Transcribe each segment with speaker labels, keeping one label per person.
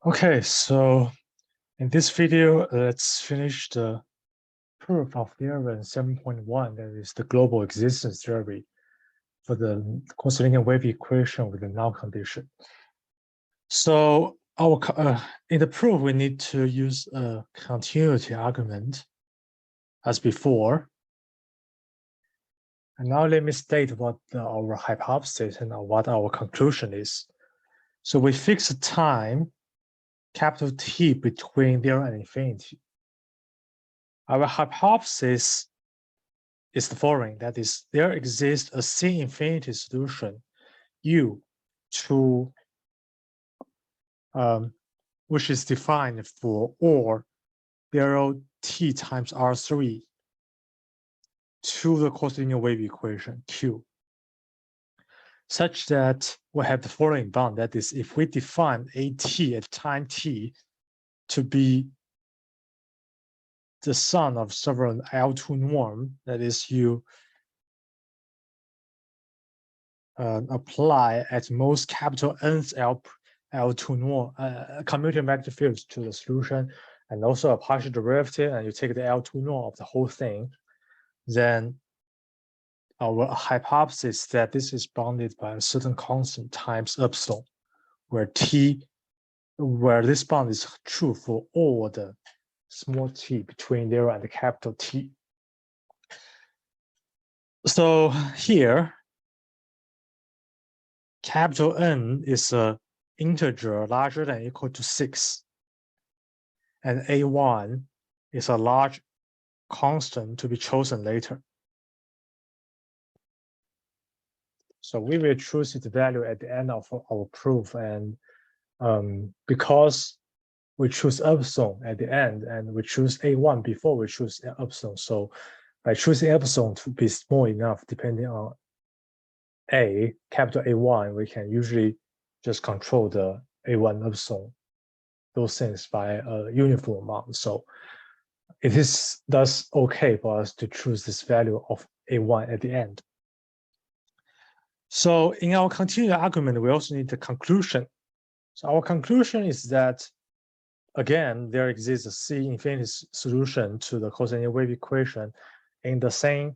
Speaker 1: Okay, so in this video, let's finish the proof of theorem 7.1, that is the global existence theory for the coarse-linear wave equation with the null condition. So in the proof, we need to use a continuity argument as before. And now let me state what our hypothesis and what our conclusion is. So we fix a time, capital T, between 0 and infinity. Our hypothesis is the following, that is, there exists a C-infinity solution U to which is defined for all 0t times R3 to the coarse-linear wave equation Q, such that we have the following bound, that is, if we define AT at time t to be the sum of several L2 norm, that is, you apply at most capital N's L2 norm commutative vector fields to the solution, and also a partial derivative, and you take the L2 norm of the whole thing, then our hypothesis that this is bounded by a certain constant times epsilon, where this bound is true for all the small t between 0 and the capital T. So here, capital N is an integer larger than or equal to 6, and A1 is a large constant to be chosen later. So we will choose its value at the end of our proof, and because we choose epsilon at the end and we choose A1 before we choose epsilon, so by choosing epsilon to be small enough, depending on capital A1, we can usually just control the A1 epsilon, those things by a uniform amount. So it is thus okay for us to choose this value of A1 at the end. So in our continuity argument, we also need the conclusion. So our conclusion is that, again, there exists a C-infinity solution to the coarse-linear wave equation in the same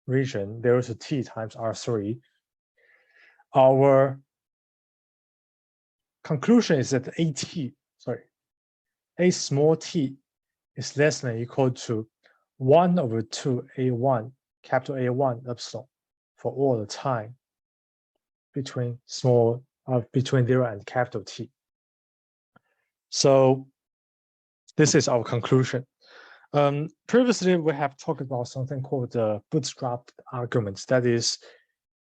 Speaker 1: region, 0 to t times R3. Our conclusion is that A small t is less than or equal to 1/2 A1, capital A1 epsilon for all the time between 0 and capital T. So this is our conclusion. Previously, we have talked about something called the bootstrap argument. That is,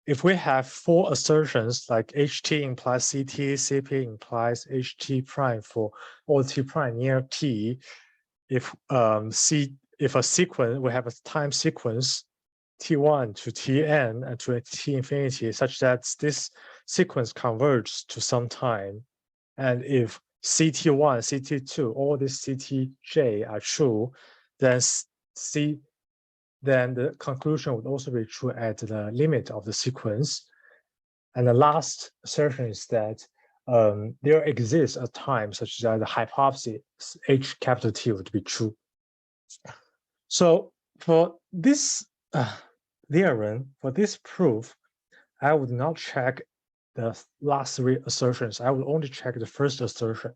Speaker 1: if we have 4 assertions like HT implies CT, CP implies HT prime for all T prime near T, if a sequence, we have a time sequence T1 to Tn and to T infinity, such that this sequence converges to some time. And if CT1, CT2, all these CTJ are true, then the conclusion would also be true at the limit of the sequence. And the last assertion is that there exists a time such that the hypothesis H capital T would be true. So for this theorem, for this proof, I would not check the last 3 assertions. I would only check the first assertion.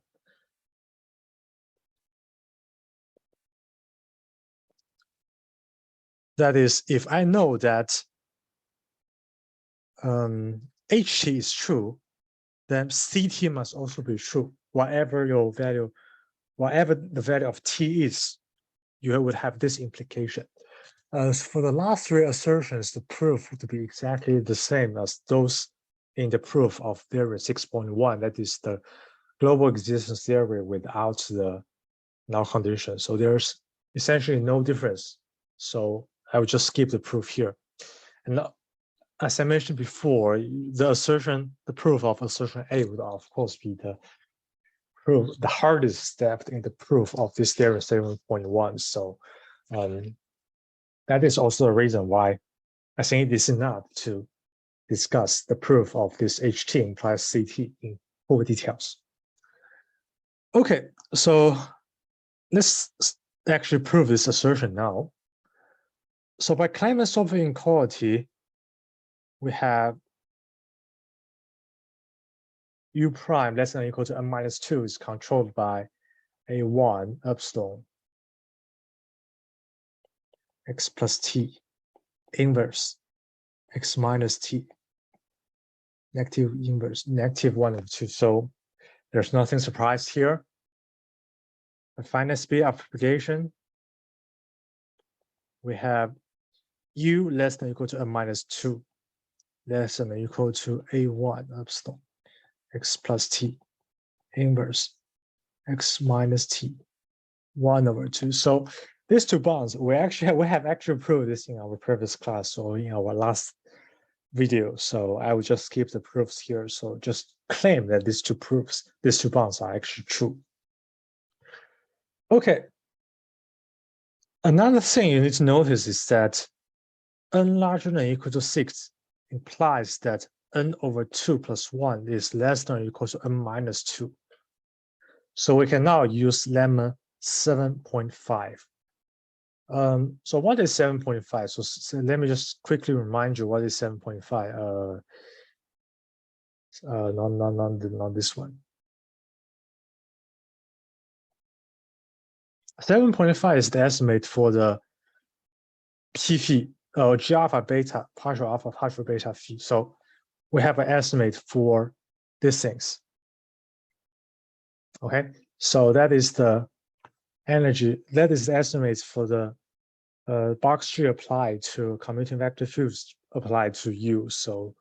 Speaker 1: That is, if I know that HT is true, then CT must also be true. Whatever the value of T is, you would have this implication. For the last 3 assertions, the proof would be exactly the same as those in the proof of theory 6.1, that is the global existence theory without the null condition. So there's essentially no difference. So I will just skip the proof here. And as I mentioned before, the proof of assertion A would of course be the hardest step in the proof of this theorem 7.1. So that is also a reason why I think it is enough to discuss the proof of this HT implies CT in full details. Okay, so let's actually prove this assertion now. So by Clement-Solving inequality, we have u prime less than or equal to n minus 2 is controlled by a1 epsilon x plus t inverse x minus t negative inverse negative 1 over 2. So there's nothing surprised here. The finite speed of propagation, we have u less than or equal to n minus 2 less than or equal to a1 epsilon x plus t inverse x minus t 1 over 2. So these two bonds, we have actually proved this in our previous class or in our last video. So I will just skip the proofs here. So just claim that these two bonds are actually true. Okay. Another thing you need to notice is that n larger than or equal to 6 implies that n over 2 plus 1 is less than or equal to n minus 2. So we can now use lemma 7.5. So what is 7.5? So let me just quickly remind you what is 7.5. Not this one. 7.5 is the estimate for the P phi, G alpha beta, partial alpha, partial beta phi. So we have an estimate for these things. Okay, so that is the energy, that is the estimates for the box tree applied to commuting vector fields applied to U. So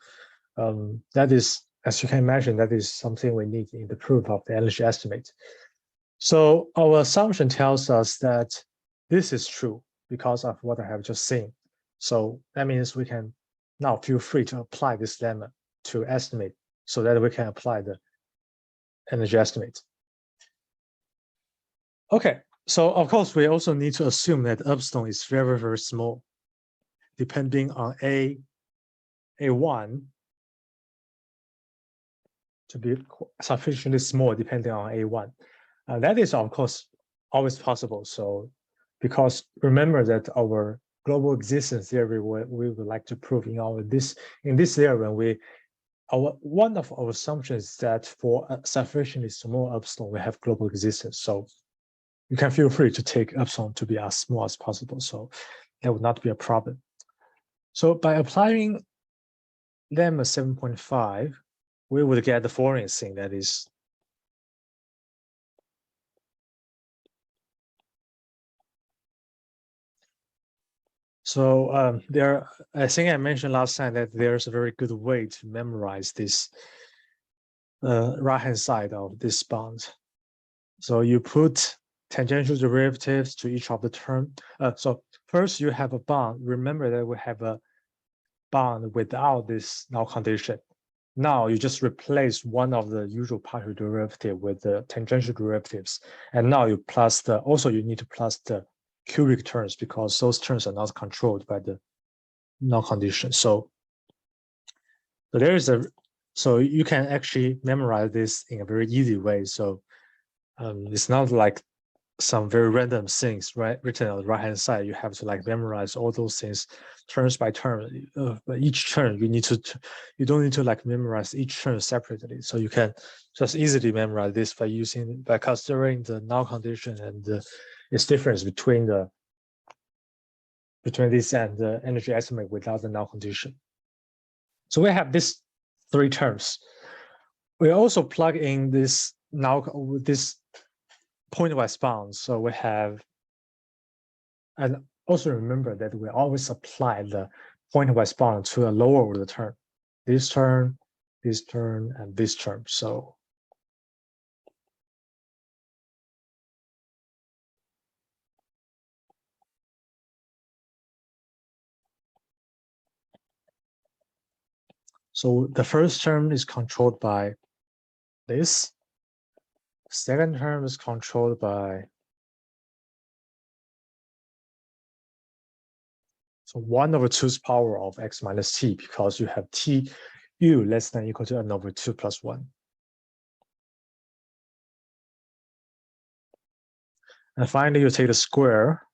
Speaker 1: that is, as you can imagine, that is something we need in the proof of the energy estimate. So our assumption tells us that this is true because of what I have just seen. So that means we can now feel free to apply this lemma to estimate so that we can apply the energy estimate. Okay, so of course, we also need to assume that epsilon is very, very small, depending on A1 to be sufficiently small, depending on A1. That is, of course, always possible. So, because remember that our global existence theory, we would like to prove in this theorem, one of our assumptions is that for a sufficiently small epsilon, we have global existence. So you can feel free to take epsilon to be as small as possible. So that would not be a problem. So by applying lemma 7.5, we would get the following thing, that is so I think I mentioned last time that there's a very good way to memorize this right-hand side of this bond. So you put tangential derivatives to each of the term. So first you have a bond. Remember that we have a bond without this null condition. Now you just replace one of the usual partial derivative with the tangential derivatives. And now you plus also you need to plus the cubic terms because those terms are not controlled by the null condition. So so you can actually memorize this in a very easy way. So it's not like some very random things written on the right hand side. You have to like memorize all those things terms by term. But each term you don't need to like memorize each term separately. So you can just easily memorize this by considering the null condition and its difference between this and the energy estimate without the null condition. So we have these three terms. We also plug in this pointwise bound. So we have, and also remember that we always apply the pointwise bound to a lower order term. This term, and this term. So the first term is controlled by this. Second term is controlled by 1 over 2's power of x minus t, because you have t u less than or equal to n over 2 plus 1. And finally, you take the square.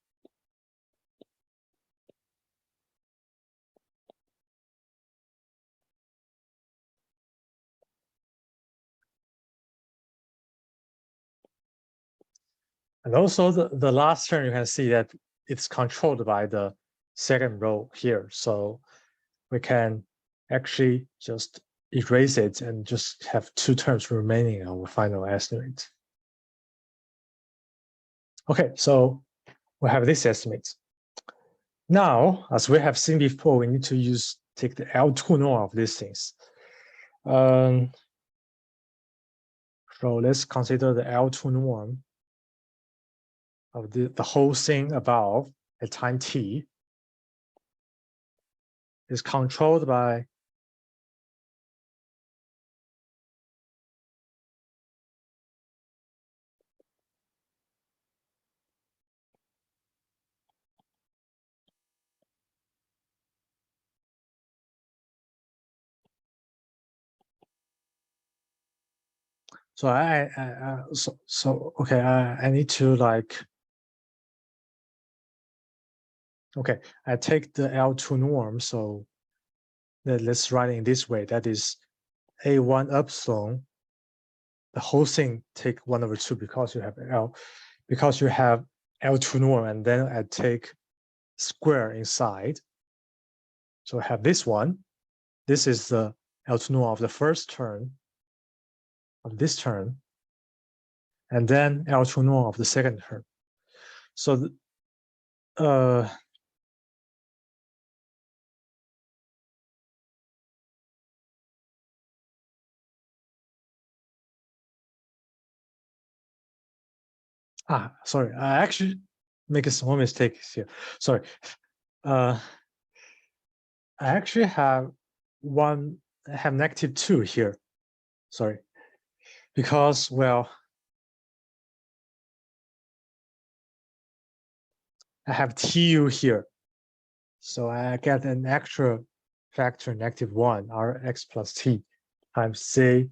Speaker 1: And also the last term, you can see that it's controlled by the second row here. So we can actually just erase it and just have two terms remaining in our final estimate. Okay, so we have this estimate. Now, as we have seen before, we need to take the L2 norm of these things. So let's consider the L2 norm of the whole thing above at time t is controlled by so okay, I need to okay, I take the L2 norm, so let's write it in this way. That is A1 epsilon, the whole thing take 1/2 because you have L2 norm, and then I take square inside. So I have this one. This is the L2 norm of the first term of this term, and then L2 norm of the second term. So sorry, I actually make a small mistake here. Sorry. I actually have -2 here. Sorry. Because, well, I have TU here. So I get an extra factor -1, Rx plus T times Z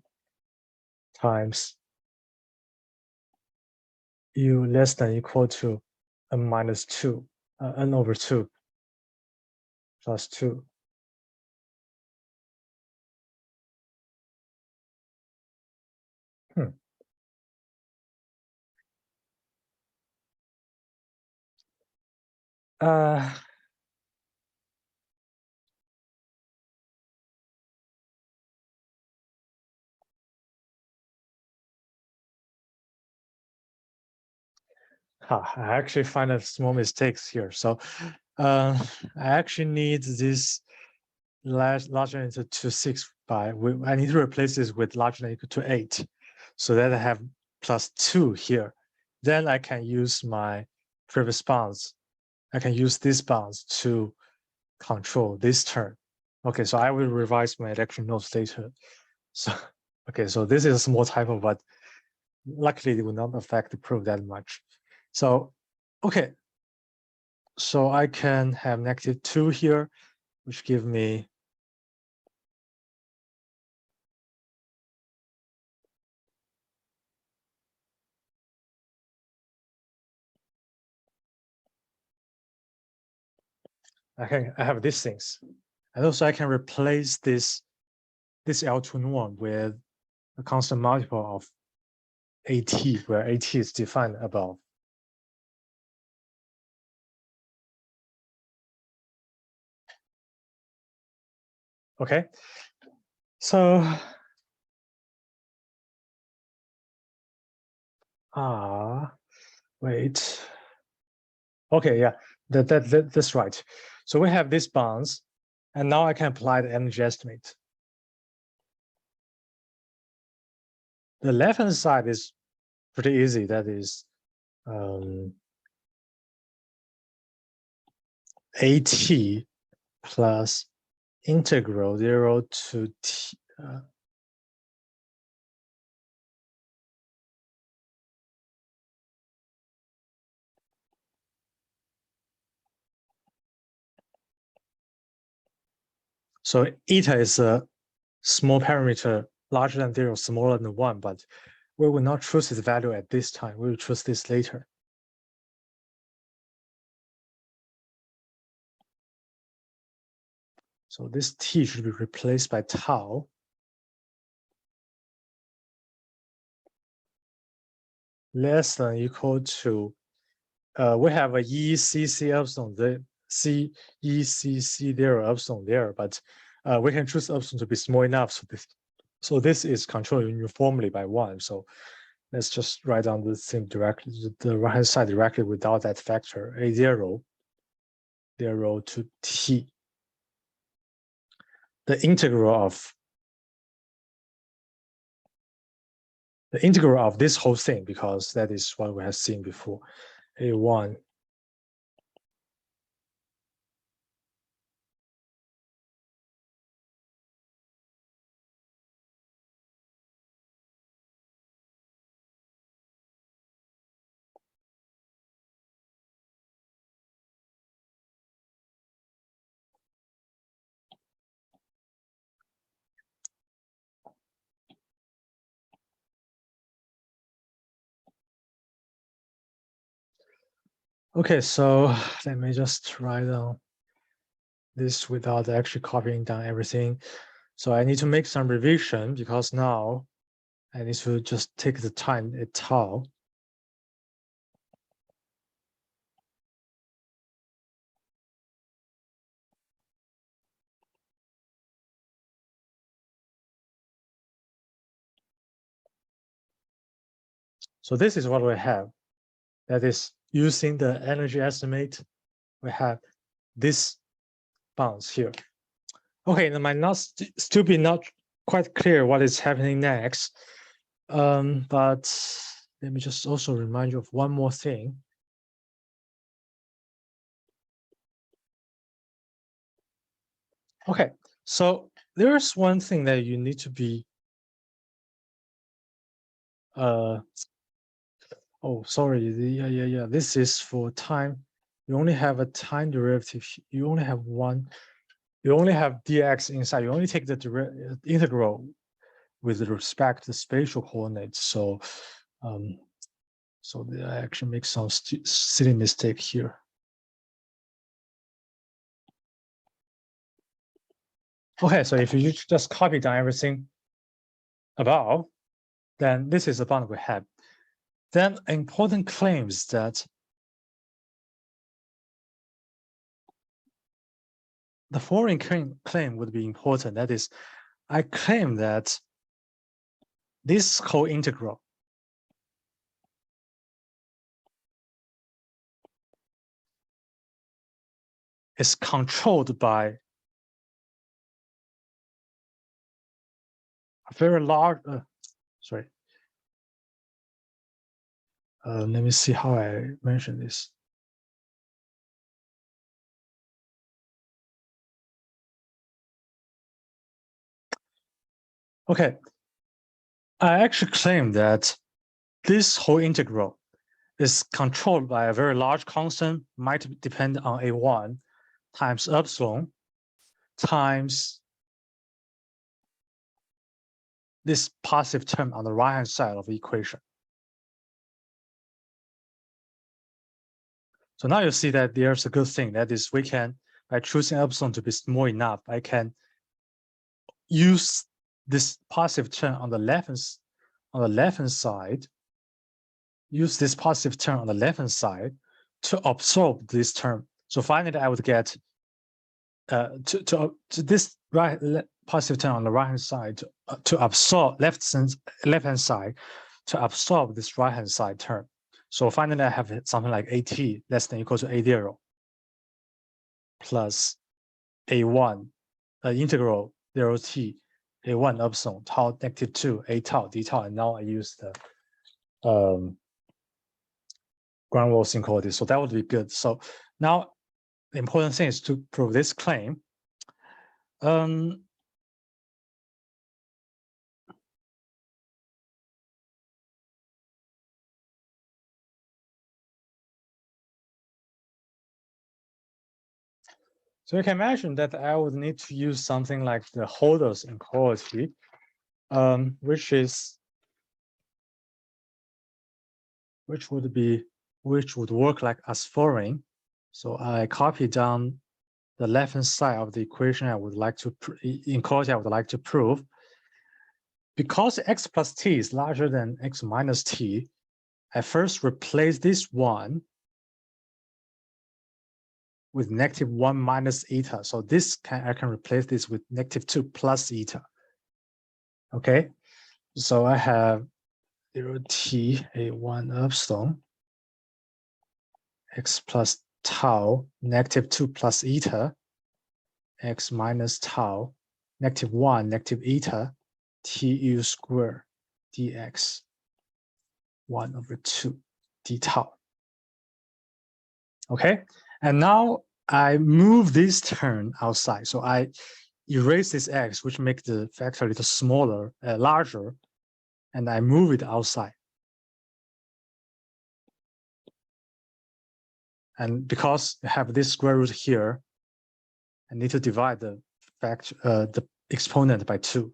Speaker 1: times U less than equal to n-2, n/2 plus 2. I actually find a small mistakes here. So I actually need this larger than equal to 6 I need to replace this with larger than equal to 8. So that I have +2 here. Then I can use my previous bounds. I can use these bounds to control this term. Okay, so I will revise my lecture notes later. So, okay, so this is a small typo, but luckily it will not affect the proof that much. So, okay, so I can have -2 here, which give me I have these things. And also I can replace this L2 norm with a constant multiple of AT, where AT is defined above. Okay, so wait. Okay, yeah, that's right. So we have these bounds, and now I can apply the energy estimate. The left-hand side is pretty easy. That is AT plus integral 0 to T. So eta is a small parameter larger than 0, smaller than 1, but we will not choose its value at this time. We will choose this later. So this t should be replaced by tau. Less than equal to, we have a ECC epsilon, the CECC there, epsilon there, but we can choose epsilon to be small enough. So this is controlled uniformly by 1. So let's just write down this thing directly, the right-hand side directly without that factor, A0, 0 to t. The integral of this whole thing, because that is what we have seen before, A1 Okay, so let me just write down this without actually copying down everything. So I need to make some revision because now I need to just take the time at tau. So this is what we have. That is using the energy estimate, we have this bounce here. Okay, it might not still be not quite clear what is happening next. But let me just also remind you of one more thing. Okay, so there's one thing that you need to be oh, sorry. Yeah. This is for time. You only have a time derivative. You only have one. You only have dx inside. You only take the integral with respect to the spatial coordinates. So, so I actually make some silly mistake here. Okay, so if you just copy down everything above, then this is the bound we have. Then important claims that the following claim would be important. That is, I claim that this co-integral is controlled by a very large, sorry. Let me see how I mention this. Okay, I actually claim that this whole integral is controlled by a very large constant, might depend on A1 times epsilon times this positive term on the right-hand side of the equation. So now you see that there's a good thing. That is, we can, by choosing epsilon to be small enough, I can use this positive term on the left-hand side, use this positive term on the left-hand side to absorb this term. So finally, I would get to this positive term on the right-hand side to absorb left-hand side to absorb this right-hand side term. So finally, I have something like AT less than equal to A0 plus A1 integral 0t A1 epsilon tau -2 A tau d tau, and now I use the ground rules inequality. So that would be good. So now the important thing is to prove this claim. So you can imagine that I would need to use something like the Holder's inequality, which would work like as following. So I copy down the left-hand side of the equation I would like to, inequality I would like to prove, because x plus t is larger than x minus t, I first replace this one with -1 minus eta. So this I can replace this with -2 plus eta. Okay, so I have 0t a1 epsilon x plus tau -2 plus eta x minus tau -1 eta tu squared dx 1/2 d tau. Okay, and now I move this term outside. So I erase this x, which makes the factor a little smaller, larger, and I move it outside. And because I have this square root here, I need to divide the factor, the exponent by 2.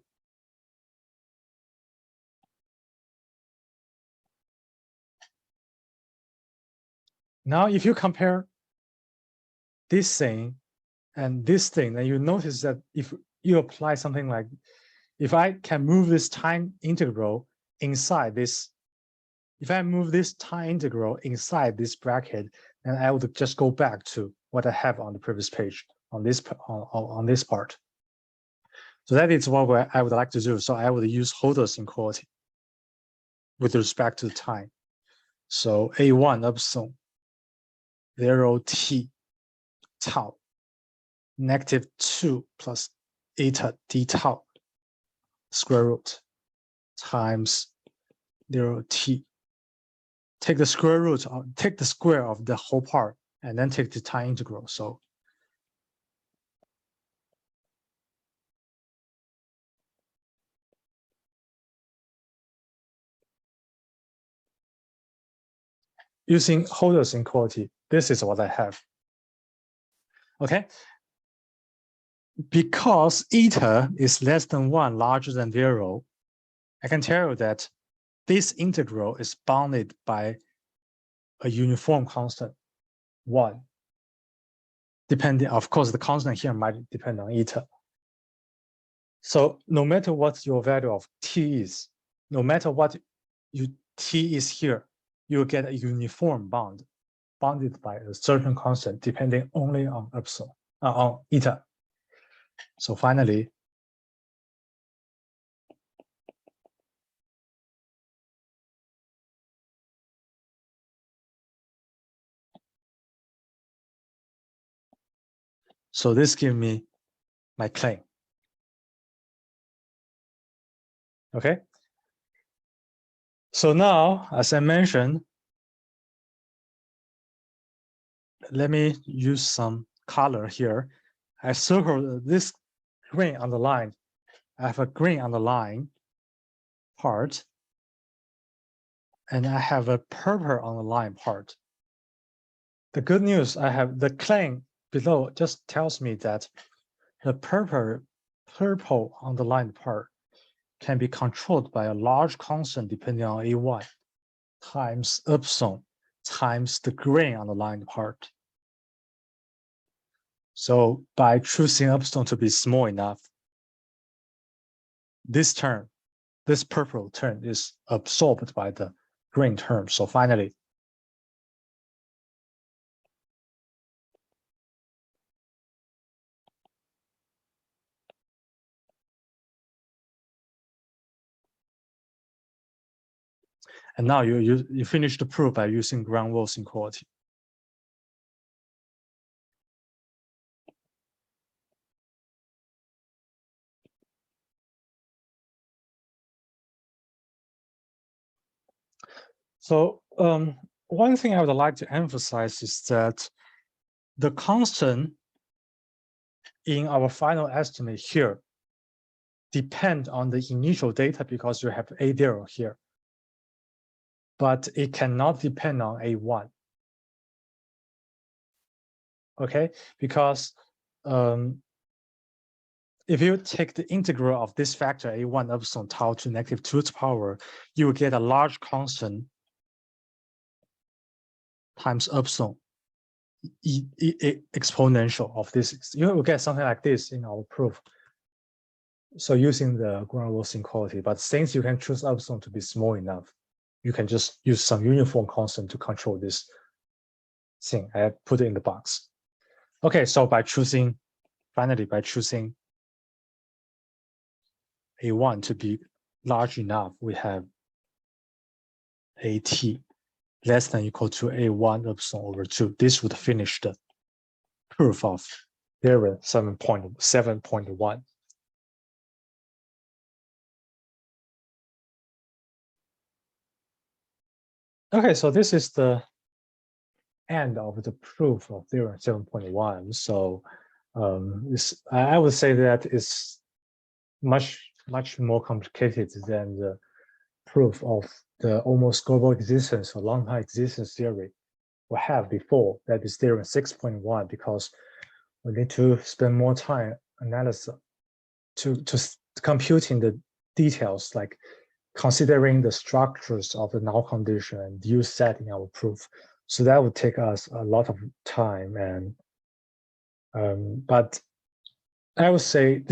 Speaker 1: Now, if you compare this thing and this thing, then you notice that if you apply something like, if I can move this time integral inside this, if I move this time integral inside this bracket, then I would just go back to what I have on the previous page on this part. So that is what I would like to do. So I would use Holder's inequality with respect to time. So A1 epsilon 0t tau -2 plus eta d tau square root times 0t. Take the square root, take the square of the whole part, and then take the time integral. So using Holder's inequality, this is what I have. Okay. Because eta is less than 1, larger than 0, I can tell you that this integral is bounded by a uniform constant, 1. Depending, of course, the constant here might depend on eta. So no matter what your value of t is, no matter what t is here, you'll get a uniform bounded by a certain constant, depending only on epsilon, on eta. So finally, so this gives me my claim. Okay. So now, as I mentioned, let me use some color here. I circle this green on the line. I have a green on the line part, and I have a purple on the line part. The good news, I have the claim below just tells me that the purple on the line part can be controlled by a large constant depending on A1 times epsilon times the green on the line part. So by choosing epsilon to be small enough, this term, this purple term is absorbed by the green term. So finally, and now you finish the proof by using Grunwald's inequality. So one thing I would like to emphasize is that the constant in our final estimate here depend on the initial data because you have A0 here, but it cannot depend on A1. Okay, because if you take the integral of this factor A1 epsilon tau to -2 its power, you will get a large constant times epsilon. exponential of this. You will get something like this in our proof. So using the ground loss inequality, but since you can choose epsilon to be small enough, you can just use some uniform constant to control this thing. I put it in the box. Okay, so finally by choosing A1 to be large enough, we have AT less than or equal to A1 epsilon over 2. This would finish the proof of theorem 7.1. Okay, so this is the end of the proof of theorem 7.1. So I would say that it's much more complicated than the proof of the almost global existence or long-time existence theory we have before, that is theorem 6.1, because we need to spend more time analysis to computing the details, like considering the structures of the null condition and use that in our proof. So that would take us a lot of time, and but I would say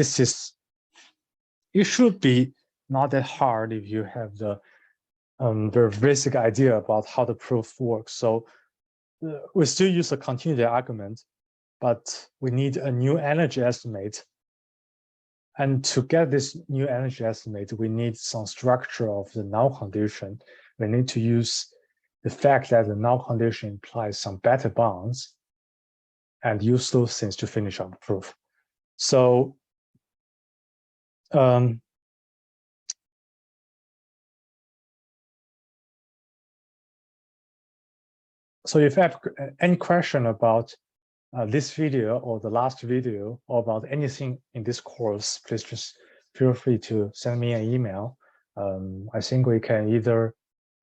Speaker 1: it should be not that hard if you have the very basic idea about how the proof works. So we still use a continuity argument, but we need a new energy estimate. And to get this new energy estimate, we need some structure of the null condition. We need to use the fact that the null condition implies some better bounds and use those things to finish our proof. So so if you have any question about this video or the last video or about anything in this course, please just feel free to send me an email. I think I can either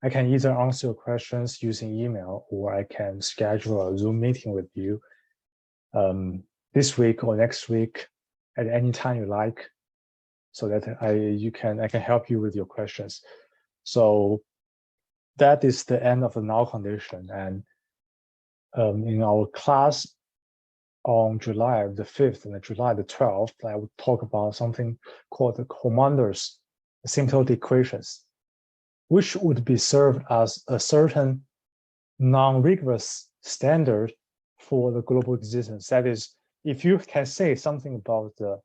Speaker 1: answer your questions using email, or I can schedule a Zoom meeting with you this week or next week at any time you like, so that I can help you with your questions. So that is the end of the null condition. And in our class on July the 5th and July the 12th, I would talk about something called the Kommander's asymptotic equations, which would be served as a certain non-rigorous standard for the global existence. That is, if you can say something about the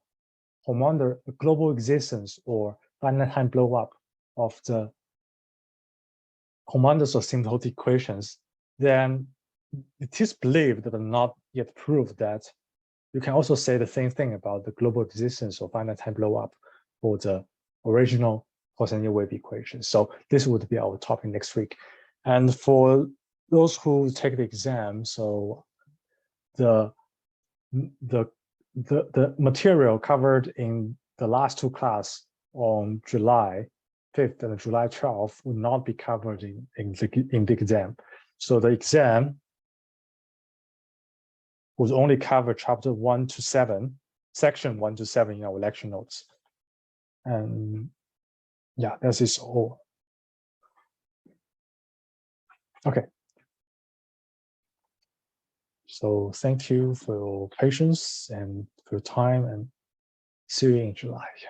Speaker 1: Kommander global existence or finite time blow up of the Kommander's asymptotic equations, then it is believed but not yet proved that you can also say the same thing about the global existence or finite time blow up for the original Poisson wave equation. So this would be our topic next week. And for those who take the exam, so the material covered in the last two classes on July 5th and July 12th will not be covered in the exam. So the exam would only cover chapter 1 to 7, section 1 to 7 in our lecture notes. And yeah, that is all. Okay. So thank you for your patience and for your time, and see you in July.